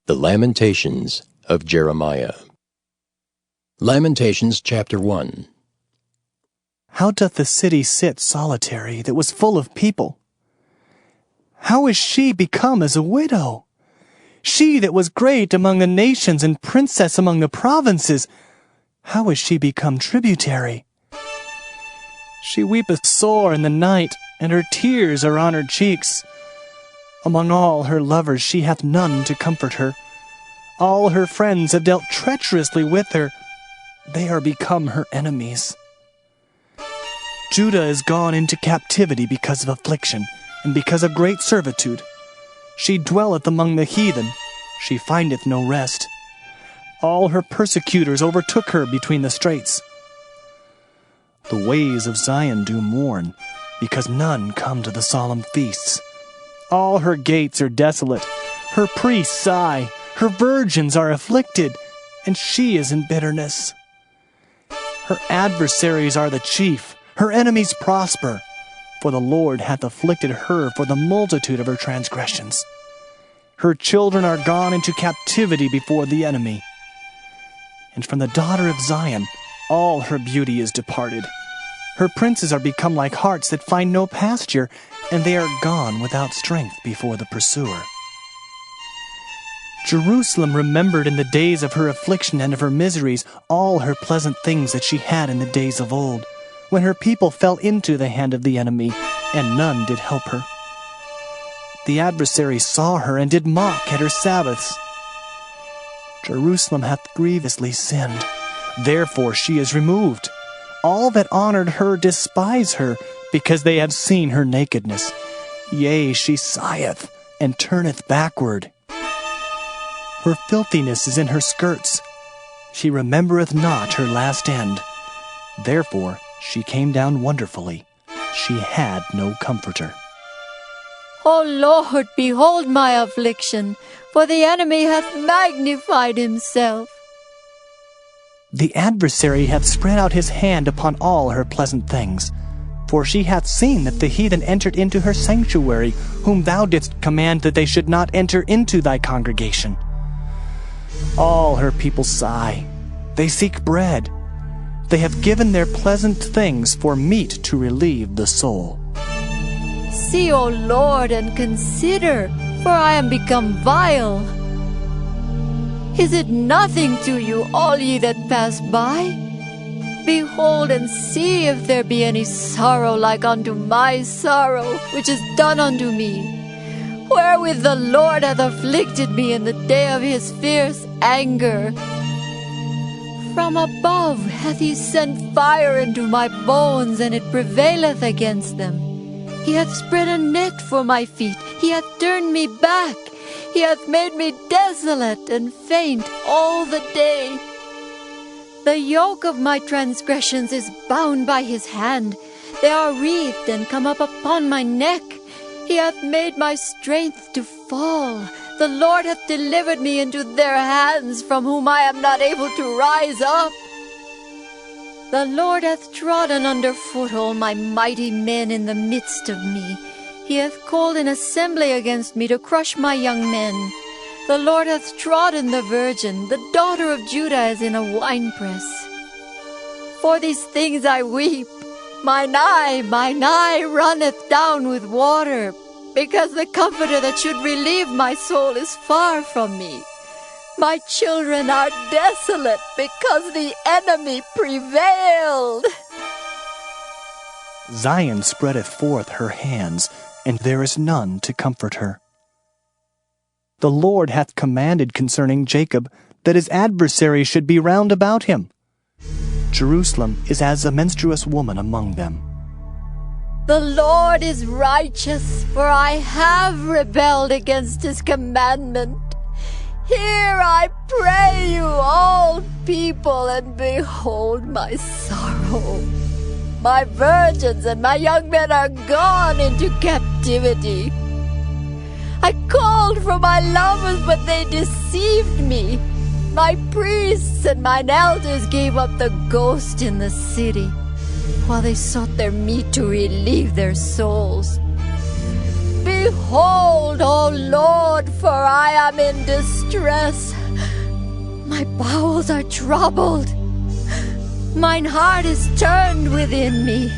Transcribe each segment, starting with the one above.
The Lamentations of Jeremiah. Lamentations chapter 1. How doth the city sit solitary that was full of people? How is she become as a widow? She that was great among the nations and princess among the provinces, how is she become tributary? She weepeth sore in the night, and her tears are on her cheeks. Among all her lovers she hath none to comfort her. All her friends have dealt treacherously with her. They are become her enemies. Judah is gone into captivity because of affliction, and because of great servitude. She dwelleth among the heathen. She findeth no rest. All her persecutors overtook her between the straits. The ways of Zion do mourn, because none come to the solemn feasts. All her gates are desolate. Her priests sigh. Her virgins are afflicted, and she is in bitterness. Her adversaries are the chief. Her enemies prosper. For the Lord hath afflicted her for the multitude of her transgressions. Her children are gone into captivity before the enemy. And from the daughter of Zion all her beauty is departed. Her princes are become like harts that find no pasture, and they are gone without strength before the pursuer. Jerusalem remembered in the days of her affliction and of her miseries all her pleasant things that she had in the days of old, when her people fell into the hand of the enemy, and none did help her. The adversary saw her and did mock at her Sabbaths. Jerusalem hath grievously sinned, therefore she is removed. All that honored her despise her, because they have seen her nakedness. Yea, she sigheth, and turneth backward. Her filthiness is in her skirts. She remembereth not her last end. Therefore she came down wonderfully. She had no comforter. O Lord, behold my affliction, for the enemy hath magnified himself. The adversary hath spread out his hand upon all her pleasant things. For she hath seen that the heathen entered into her sanctuary, whom thou didst command that they should not enter into thy congregation. All her people sigh. They seek bread. They have given their pleasant things for meat to relieve the soul. See, O Lord, and consider, for I am become vile. Is it nothing to you, all ye that pass by? Behold and see if there be any sorrow like unto my sorrow, which is done unto me, wherewith the Lord hath afflicted me in the day of his fierce anger. From above hath he sent fire into my bones, and it prevaileth against them. He hath spread a net for my feet, he hath turned me back. He hath made me desolate and faint all the day. The yoke of my transgressions is bound by his hand. They are wreathed and come up upon my neck. He hath made my strength to fall. The Lord hath delivered me into their hands, from whom I am not able to rise up. The Lord hath trodden under foot all my mighty men in the midst of me. He hath called an assembly against me to crush my young men. The Lord hath trodden the virgin, the daughter of Judah, as in a winepress. For these things I weep. Mine eye runneth down with water, because the comforter that should relieve my soul is far from me. My children are desolate, because the enemy prevailed. Zion spreadeth forth her hands, and there is none to comfort her. The Lord hath commanded concerning Jacob that his adversaries should be round about him. Jerusalem is as a menstruous woman among them. The Lord is righteous, for I have rebelled against his commandment. Hear, I pray you, all people, and behold my sorrow. My virgins and my young men are gone into captivity. I called for my lovers, but they deceived me. My priests and mine elders gave up the ghost in the city, while they sought their meat to relieve their souls. Behold, O Lord, Lord, for I am in distress. My bowels are troubled. Mine heart is turned within me,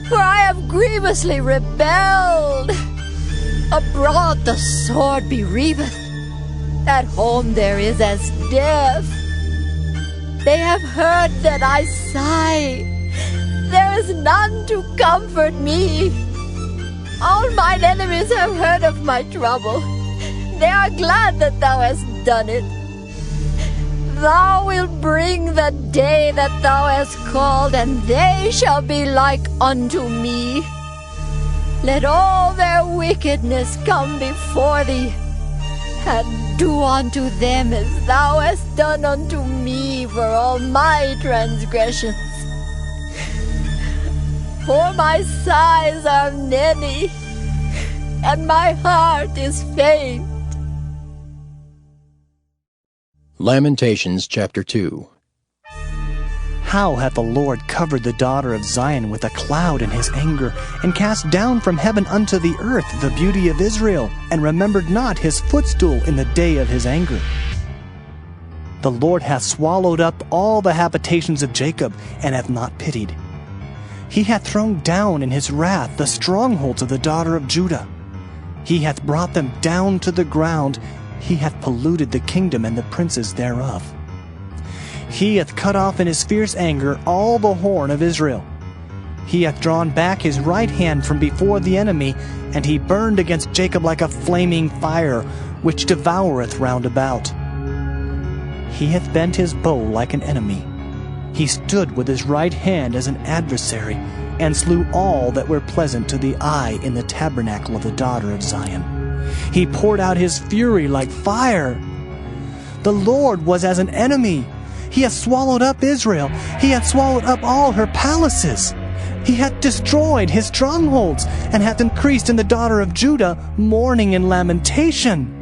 for I have grievously rebelled. Abroad the sword bereaveth, at home there is as death. They have heard that I sigh, there is none to comfort me. All mine enemies have heard of my trouble, they are glad that thou hast done it. Thou wilt bring the day that thou hast called, and they shall be like unto me. Let all their wickedness come before thee, and do unto them as thou hast done unto me for all my transgressions. For my sighs are many, and my heart is faint. Lamentations chapter 2. How hath the Lord covered the daughter of Zion with a cloud in his anger, and cast down from heaven unto the earth the beauty of Israel, and remembered not his footstool in the day of his anger. The Lord hath swallowed up all the habitations of Jacob, and hath not pitied. He hath thrown down in his wrath the strongholds of the daughter of Judah. He hath brought them down to the ground. He hath polluted the kingdom and the princes thereof. He hath cut off in his fierce anger all the horn of Israel. He hath drawn back his right hand from before the enemy, and he burned against Jacob like a flaming fire, which devoureth round about. He hath bent his bow like an enemy. He stood with his right hand as an adversary, and slew all that were pleasant to the eye in the tabernacle of the daughter of Zion. He poured out his fury like fire. The Lord was as an enemy. He hath swallowed up Israel. He hath swallowed up all her palaces. He hath destroyed his strongholds, and hath increased in the daughter of Judah mourning and lamentation.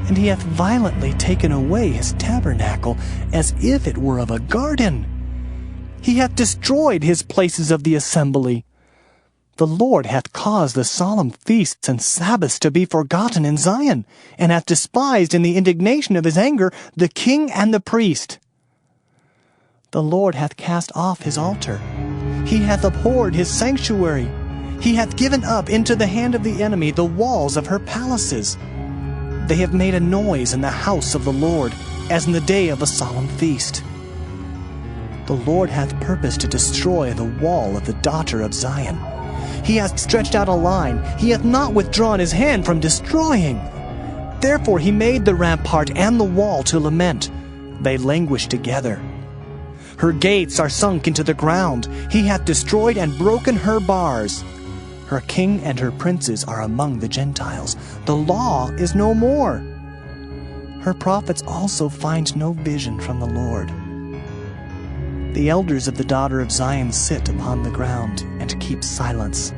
And he hath violently taken away his tabernacle, as if it were of a garden. He hath destroyed his places of the assembly. The Lord hath caused the solemn feasts and Sabbaths to be forgotten in Zion, and hath despised in the indignation of his anger the king and the priest. The Lord hath cast off his altar. He hath abhorred his sanctuary. He hath given up into the hand of the enemy the walls of her palaces. They have made a noise in the house of the Lord, as in the day of a solemn feast. The Lord hath purposed to destroy the wall of the daughter of Zion. He hath stretched out a line. He hath not withdrawn his hand from destroying. Therefore he made the rampart and the wall to lament. They languish together. Her gates are sunk into the ground. He hath destroyed and broken her bars. Her king and her princes are among the Gentiles. The law is no more. Her prophets also find no vision from the Lord. The elders of the daughter of Zion sit upon the ground and keep silence.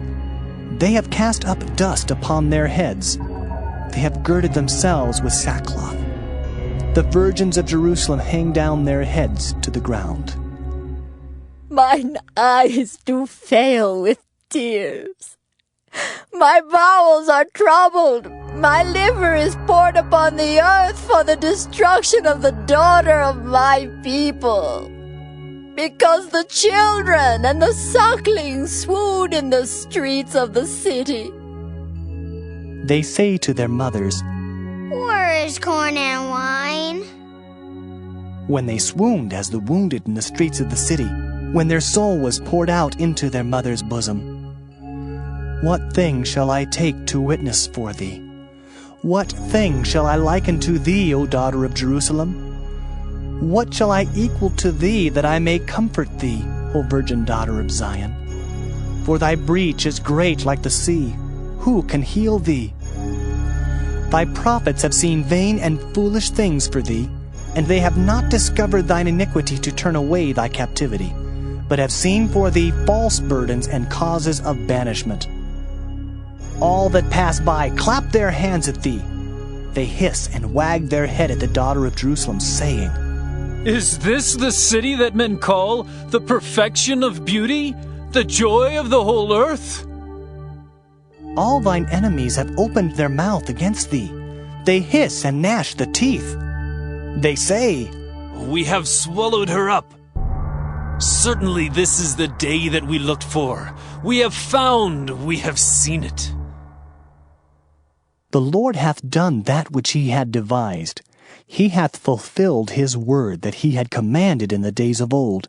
They have cast up dust upon their heads. They have girded themselves with sackcloth. The virgins of Jerusalem hang down their heads to the ground. Mine eyes do fail with tears. My bowels are troubled. My liver is poured upon the earth for the destruction of the daughter of my people. Because the children and the sucklings swoon in the streets of the city. They say to their mothers, "Where is corn and wine?" when they swooned as the wounded in the streets of the city, when their soul was poured out into their mother's bosom. What thing shall I take to witness for thee? What thing shall I liken to thee, O daughter of Jerusalem? What shall I equal to thee, that I may comfort thee, O virgin daughter of Zion? For thy breach is great like the sea. Who can heal thee? Thy prophets have seen vain and foolish things for thee, and they have not discovered thine iniquity to turn away thy captivity, but have seen for thee false burdens and causes of banishment. All that pass by clap their hands at thee. They hiss and wag their head at the daughter of Jerusalem, saying, "Is this the city that men call the perfection of beauty, the joy of the whole earth?" All thine enemies have opened their mouth against thee. They hiss and gnash the teeth. They say, We have swallowed her up. Certainly this is the day that we looked for. We have found, we have seen it. The Lord hath done that which he had devised. He hath fulfilled his word that he had commanded in the days of old.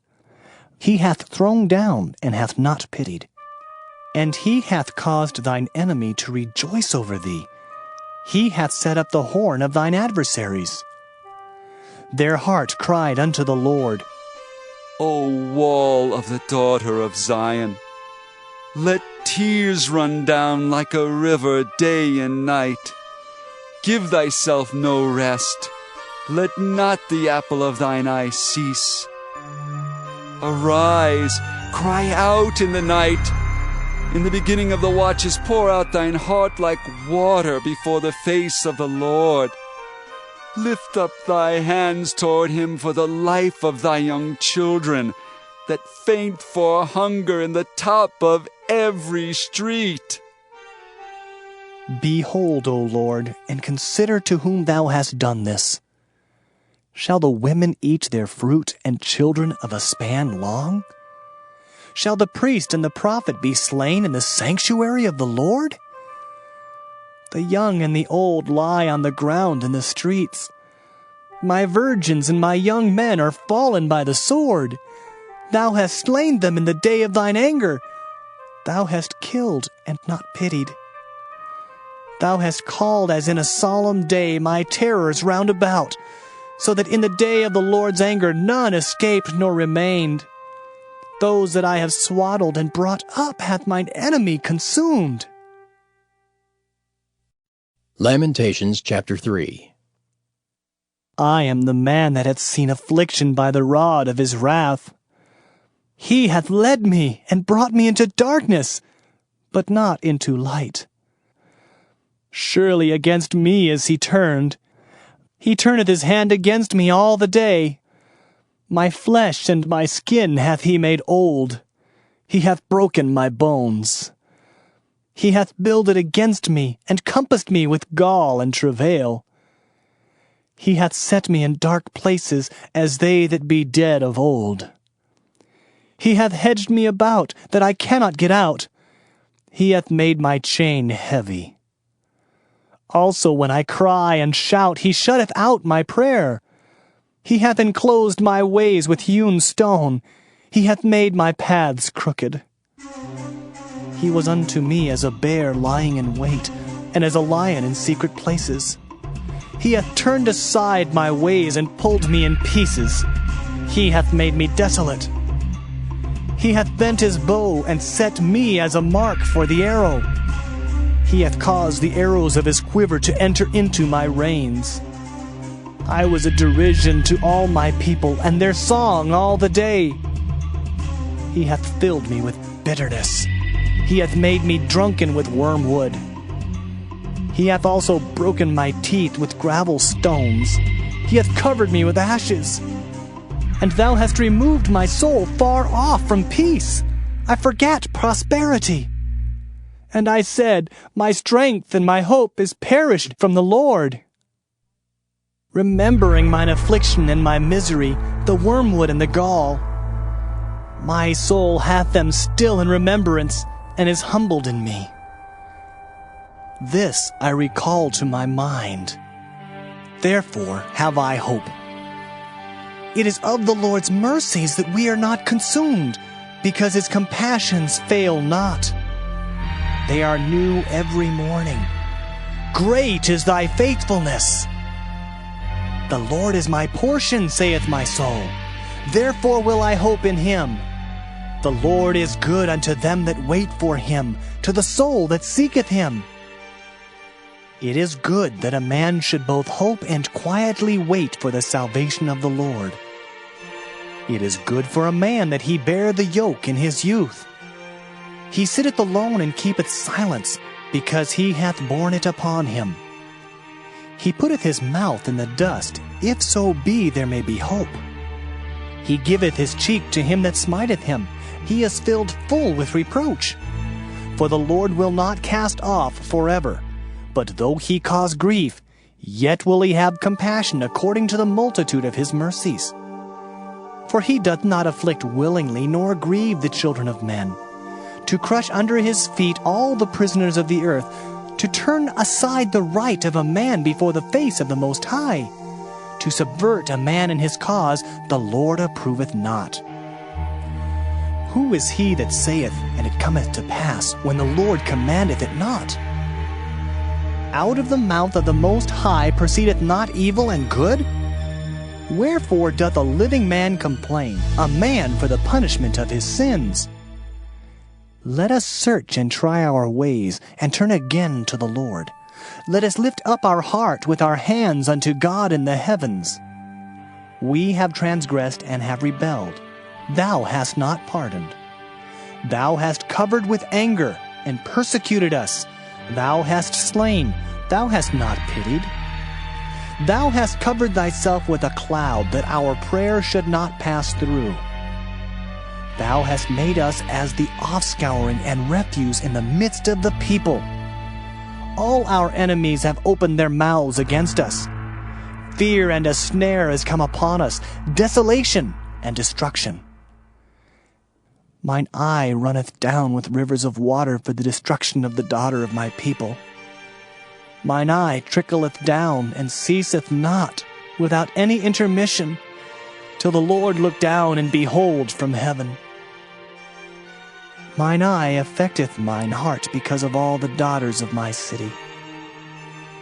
He hath thrown down and hath not pitied. And he hath caused thine enemy to rejoice over thee. He hath set up the horn of thine adversaries. Their heart cried unto the Lord, O wall of the daughter of Zion, let tears run down like a river day and night. Give thyself no rest. Let not the apple of thine eye cease. Arise, cry out in the night. In the beginning of the watches pour out thine heart like water before the face of the Lord. Lift up thy hands toward him for the life of thy young children, that faint for hunger in the top of every street. Behold, O Lord, and consider to whom thou hast done this. Shall the women eat their fruit, and children of a span long? Shall the priest and the prophet be slain in the sanctuary of the Lord? The young and the old lie on the ground in the streets. My virgins and my young men are fallen by the sword. Thou hast slain them in the day of thine anger. Thou hast killed and not pitied. Thou hast called as in a solemn day my terrors round about, so that in the day of the Lord's anger none escaped nor remained. Those that I have swaddled and brought up hath mine enemy consumed. Lamentations chapter 3. I am the man that hath seen affliction by the rod of his wrath. He hath led me and brought me into darkness, but not into light. Surely against me is he turned. He turneth his hand against me all the day. My flesh and my skin hath he made old. He hath broken my bones. He hath builded against me, and compassed me with gall and travail. He hath set me in dark places, as they that be dead of old. He hath hedged me about, that I cannot get out. He hath made my chain heavy. Also when I cry and shout, he shutteth out my prayer. He hath enclosed my ways with hewn stone. He hath made my paths crooked. He was unto me as a bear lying in wait, and as a lion in secret places. He hath turned aside my ways and pulled me in pieces. He hath made me desolate. He hath bent his bow and set me as a mark for the arrow. He hath caused the arrows of his quiver to enter into my reins. I was a derision to all my people, and their song all the day. He hath filled me with bitterness. He hath made me drunken with wormwood. He hath also broken my teeth with gravel stones. He hath covered me with ashes. And thou hast removed my soul far off from peace. I forgat prosperity. And I said, my strength and my hope is perished from the Lord. Remembering mine affliction and my misery, the wormwood and the gall, my soul hath them still in remembrance, and is humbled in me. This I recall to my mind. Therefore have I hope. It is of the Lord's mercies that we are not consumed, because his compassions fail not. They are new every morning. Great is thy faithfulness. The Lord is my portion, saith my soul. Therefore will I hope in him. The Lord is good unto them that wait for him, to the soul that seeketh him. It is good that a man should both hope and quietly wait for the salvation of the Lord. It is good for a man that he bear the yoke in his youth. He sitteth alone and keepeth silence, because he hath borne it upon him. He putteth his mouth in the dust, if so be there may be hope. He giveth his cheek to him that smiteth him. He is filled full with reproach. For the Lord will not cast off forever, but though he cause grief, yet will he have compassion according to the multitude of his mercies. For he doth not afflict willingly, nor grieve the children of men, to crush under his feet all the prisoners of the earth, to turn aside the right of a man before the face of the Most High, to subvert a man in his cause, the Lord approveth not. Who is he that saith, and it cometh to pass, when the Lord commandeth it not? Out of the mouth of the Most High proceedeth not evil and good? Wherefore doth a living man complain, a man for the punishment of his sins? Let us search and try our ways, and turn again to the Lord. Let us lift up our heart with our hands unto God in the heavens. We have transgressed and have rebelled. Thou hast not pardoned. Thou hast covered with anger, and persecuted us. Thou hast slain, thou hast not pitied. Thou hast covered thyself with a cloud, that our prayer should not pass through. Thou hast made us as the offscouring and refuse in the midst of the people. All our enemies have opened their mouths against us. Fear and a snare is come upon us, desolation and destruction. Mine eye runneth down with rivers of water for the destruction of the daughter of my people. Mine eye trickleth down and ceaseth not, without any intermission, till the Lord look down and behold from heaven. Mine eye affecteth mine heart because of all the daughters of my city.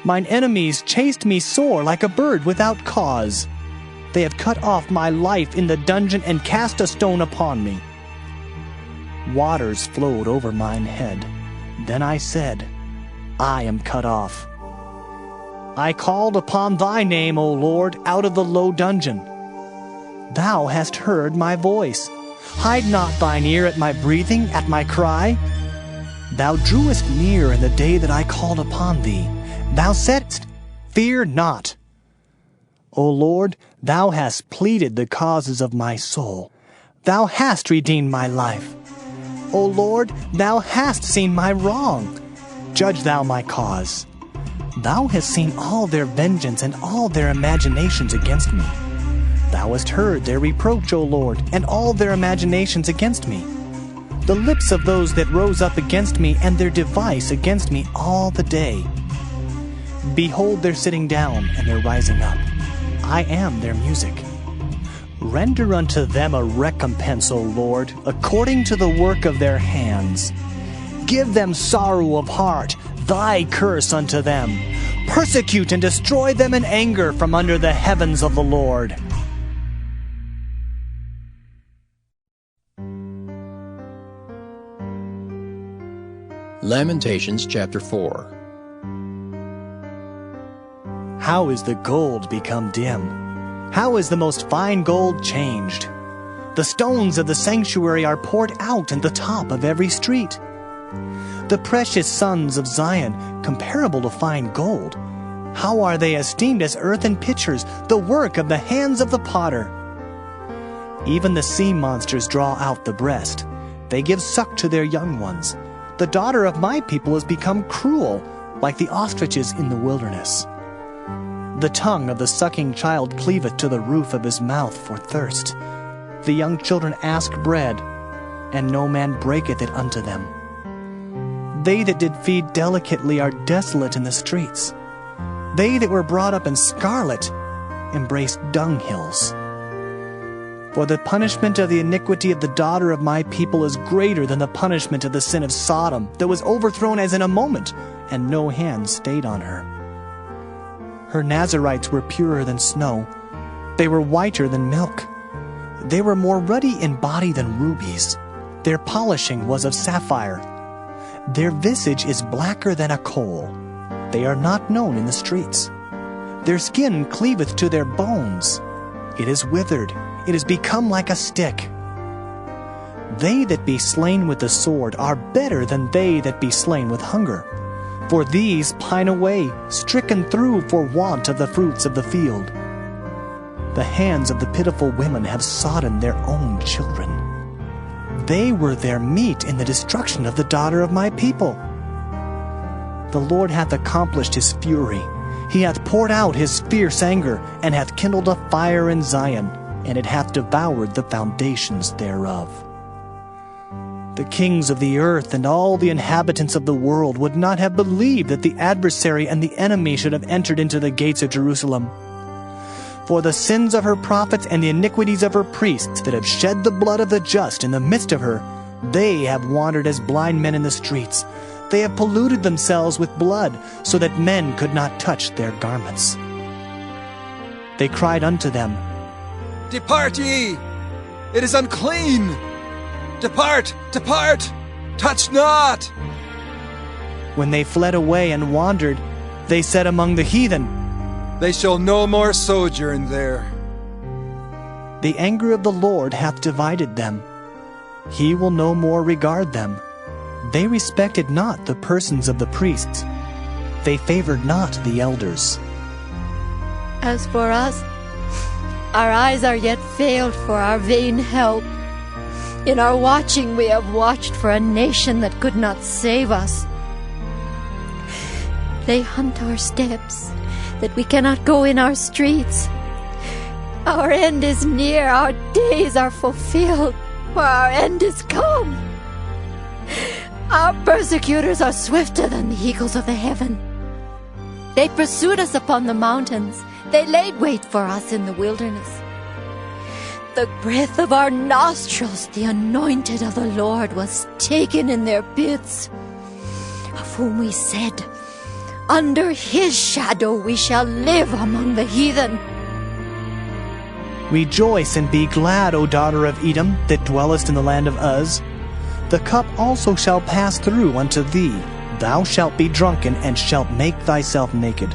Mine enemies chased me sore like a bird without cause. They have cut off my life in the dungeon and cast a stone upon me. Waters flowed over mine head. Then I said, I am cut off. I called upon thy name, O Lord, out of the low dungeon. Thou hast heard my voice. Hide not thine ear at my breathing, at my cry. Thou drewest near in the day that I called upon thee. Thou saidst, Fear not. O Lord, thou hast pleaded the causes of my soul. Thou hast redeemed my life. O Lord, thou hast seen my wrong. Judge thou my cause. Thou hast seen all their vengeance and all their imaginations against me. Thou hast heard their reproach, O Lord, and all their imaginations against me. The lips of those that rose up against me, and their device against me all the day. Behold their sitting down, and their rising up. I am their music. Render unto them a recompense, O Lord, according to the work of their hands. Give them sorrow of heart, thy curse unto them. Persecute and destroy them in anger from under the heavens of the Lord. Lamentations chapter 4. How is the gold become dim? How is the most fine gold changed? The stones of the sanctuary are poured out in the top of every street. The precious sons of Zion, comparable to fine gold, how are they esteemed as earthen pitchers, the work of the hands of the potter? Even the sea monsters draw out the breast. They give suck to their young ones. The daughter of my people has become cruel, like the ostriches in the wilderness. The tongue of the sucking child cleaveth to the roof of his mouth for thirst. The young children ask bread, and no man breaketh it unto them. They that did feed delicately are desolate in the streets. They that were brought up in scarlet embraced dunghills. For the punishment of the iniquity of the daughter of my people is greater than the punishment of the sin of Sodom, that was overthrown as in a moment, and no hand stayed on her. Her Nazarites were purer than snow. They were whiter than milk. They were more ruddy in body than rubies. Their polishing was of sapphire. Their visage is blacker than a coal. They are not known in the streets. Their skin cleaveth to their bones. It is withered. It is become like a stick. They that be slain with the sword are better than they that be slain with hunger. For these pine away, stricken through for want of the fruits of the field. The hands of the pitiful women have sodden their own children. They were their meat in the destruction of the daughter of my people. The Lord hath accomplished his fury. He hath poured out his fierce anger, and hath kindled a fire in Zion, and it hath devoured the foundations thereof. The kings of the earth and all the inhabitants of the world would not have believed that the adversary and the enemy should have entered into the gates of Jerusalem. For the sins of her prophets and the iniquities of her priests that have shed the blood of the just in the midst of her, they have wandered as blind men in the streets. They have polluted themselves with blood, so that men could not touch their garments. They cried unto them, Depart ye! It is unclean! Depart! Depart! Touch not! When they fled away and wandered, they said among the heathen, They shall no more sojourn there. The anger of the Lord hath divided them. He will no more regard them. They respected not the persons of the priests. They favored not the elders. As for us, our eyes are yet failed for our vain help. In our watching we have watched for a nation that could not save us. They hunt our steps, that we cannot go in our streets. Our end is near, our days are fulfilled, for our end is come. Our persecutors are swifter than the eagles of the heaven. They pursued us upon the mountains. They laid wait for us in the wilderness. The breath of our nostrils, the anointed of the Lord, was taken in their pits, of whom we said, Under his shadow we shall live among the heathen. Rejoice and be glad, O daughter of Edom, that dwellest in the land of Uz. The cup also shall pass through unto thee. Thou shalt be drunken, and shalt make thyself naked.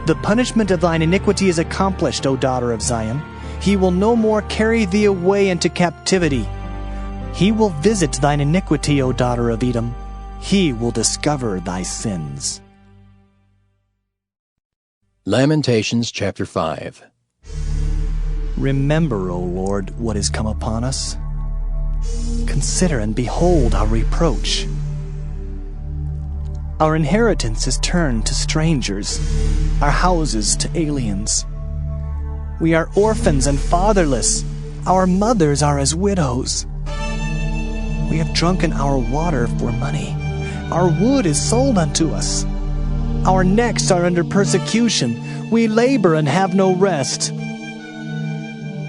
The punishment of thine iniquity is accomplished, O daughter of Zion. He will no more carry thee away into captivity. He will visit thine iniquity, O daughter of Edom. He will discover thy sins. Lamentations chapter 5. Remember, O Lord, what is come upon us. Consider and behold our reproach. Our inheritance is turned to strangers, our houses to aliens. We are orphans and fatherless. Our mothers are as widows. We have drunken our water for money. Our wood is sold unto us. Our necks are under persecution. We labor and have no rest.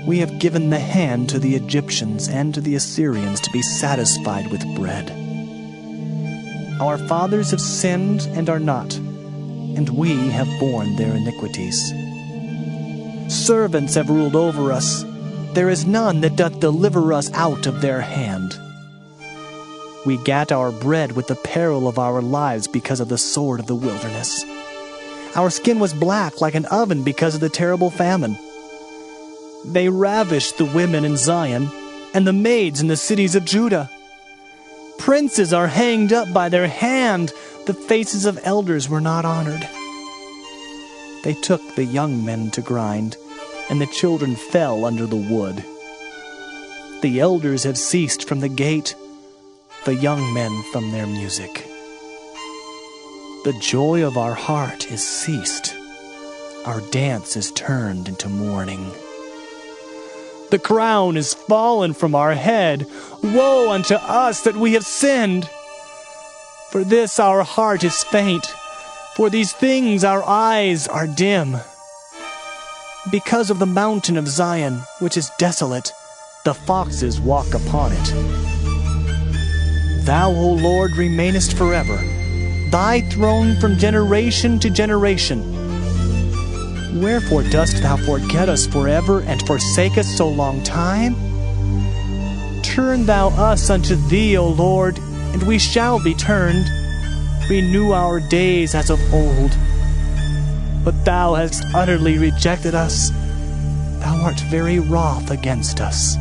We have given the hand to the Egyptians and to the Assyrians to be satisfied with bread. Our fathers have sinned and are not, and we have borne their iniquities. Servants have ruled over us. There is none that doth deliver us out of their hand. We gat our bread with the peril of our lives because of the sword of the wilderness. Our skin was black like an oven because of the terrible famine. They ravished the women in Zion, and the maids in the cities of Judah. Princes are hanged up by their hand. The faces of elders were not honored. They took the young men to grind, and the children fell under the wood. The elders have ceased from the gate, the young men from their music. The joy of our heart is ceased. Our dance is turned into mourning. The crown is fallen from our head. Woe unto us that we have sinned! For this our heart is faint. For these things our eyes are dim. Because of the mountain of Zion, which is desolate, the foxes walk upon it. Thou, O Lord, remainest forever, thy throne from generation to generation. Wherefore dost thou forget us forever, and forsake us so long time? Turn thou us unto thee, O Lord, and we shall be turned. Renew our days as of old. But thou hast utterly rejected us. Thou art very wroth against us.